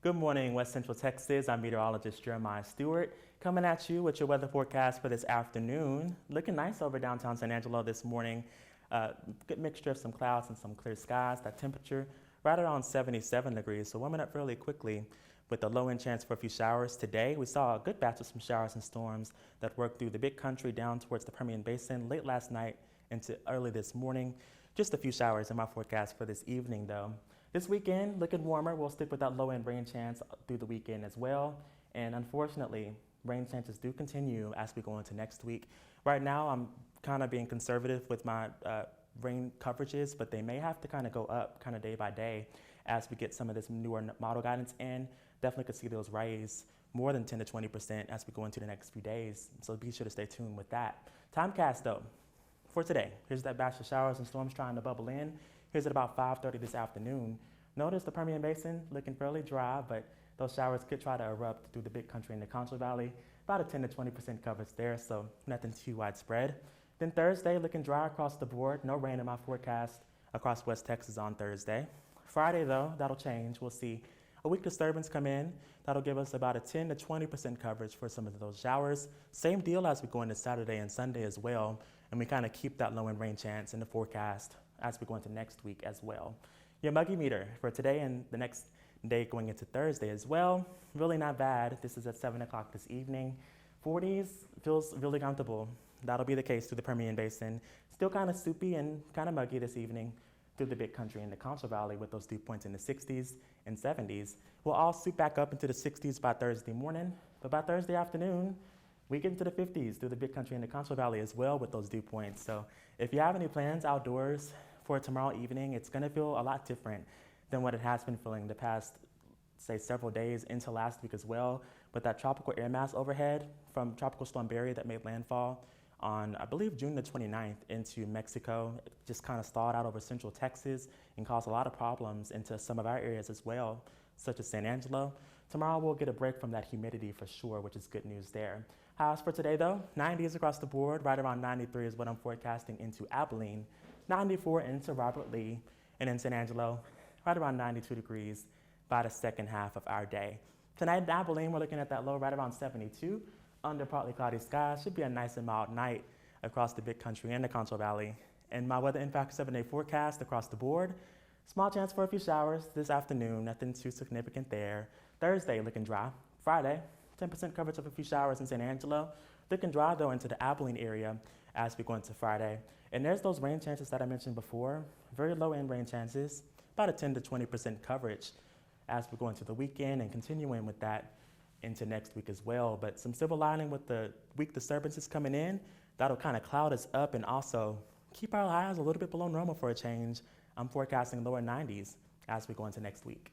Good morning, West Central Texas. I'm Meteorologist Jeremiah Stewart, coming at you with your weather forecast for this afternoon. Looking nice over downtown San Angelo this morning. Good mixture of some clouds and some clear skies. That temperature right around 77 degrees, so warming up fairly quickly with a low-end chance for a few showers today. We saw a good batch of some showers and storms that worked through the big country down towards the Permian Basin late last night into early this morning. Just a few showers in my forecast for this evening, though. This weekend, looking warmer. We'll stick with that low-end rain chance through the weekend as well. And unfortunately, rain chances do continue as we go into next week. Right now, I'm kind of being conservative with my rain coverages, but they may have to kind of go up kind of day by day as we get some of this newer model guidance in. Definitely could see those rise more than 10 to 20% as we go into the next few days. So be sure to stay tuned with that. Timecast, though, for today. Here's that batch of showers and storms trying to bubble in. Here's at about 5:30 this afternoon. Notice the Permian Basin looking fairly dry, but those showers could try to erupt through the big country in the Concho Valley. About a 10 to 20% coverage there, so nothing too widespread. Then Thursday, looking dry across the board. No rain in my forecast across West Texas on Thursday. Friday, though, that'll change. We'll see a weak disturbance come in. That'll give us about a 10 to 20% coverage for some of those showers. Same deal as we go into Saturday and Sunday as well, and we kind of keep that low-end rain chance in the forecast as we go into next week as well. Your muggy meter for today and the next day going into Thursday as well. Really not bad. This is at 7 o'clock this evening. 40s feels really comfortable. That'll be the case through the Permian Basin. Still kind of soupy and kind of muggy this evening through the big country in the Concho Valley with those dew points in the 60s and 70s. We'll all soup back up into the 60s by Thursday morning, but by Thursday afternoon, we get into the 50s through the big country in the Concho Valley as well with those dew points. So if you have any plans outdoors for tomorrow evening, it's going to feel a lot different than what it has been feeling the past, say, several days into last week as well, with that tropical air mass overhead from Tropical Storm Barry that made landfall on, I believe, June the 29th into Mexico. It just kind of stalled out over central Texas and caused a lot of problems into some of our areas as well, such as San Angelo. Tomorrow we'll get a break from that humidity for sure, which is good news there. Highs for today, though, 90s across the board. Right around 93 is what I'm forecasting into Abilene, 94 into Robert Lee, and in San Angelo, right around 92 degrees by the second half of our day. Tonight in Abilene, we're looking at that low right around 72 under partly cloudy skies. Should be a nice and mild night across the big country and the Concho Valley. And my Weather Impact 7-day forecast across the board. Small chance for a few showers this afternoon, nothing too significant there. Thursday looking dry. Friday, 10% coverage of a few showers in San Angelo. Looking dry though into the Abilene area as we go into Friday. And there's those rain chances that I mentioned before. Very low end rain chances, about a 10 to 20% coverage as we go into the weekend and continuing with that into next week as well. But some silver lining with the weak disturbances coming in, that'll kind of cloud us up and also keep our highs a little bit below normal for a change. I'm forecasting lower 90s as we go into next week.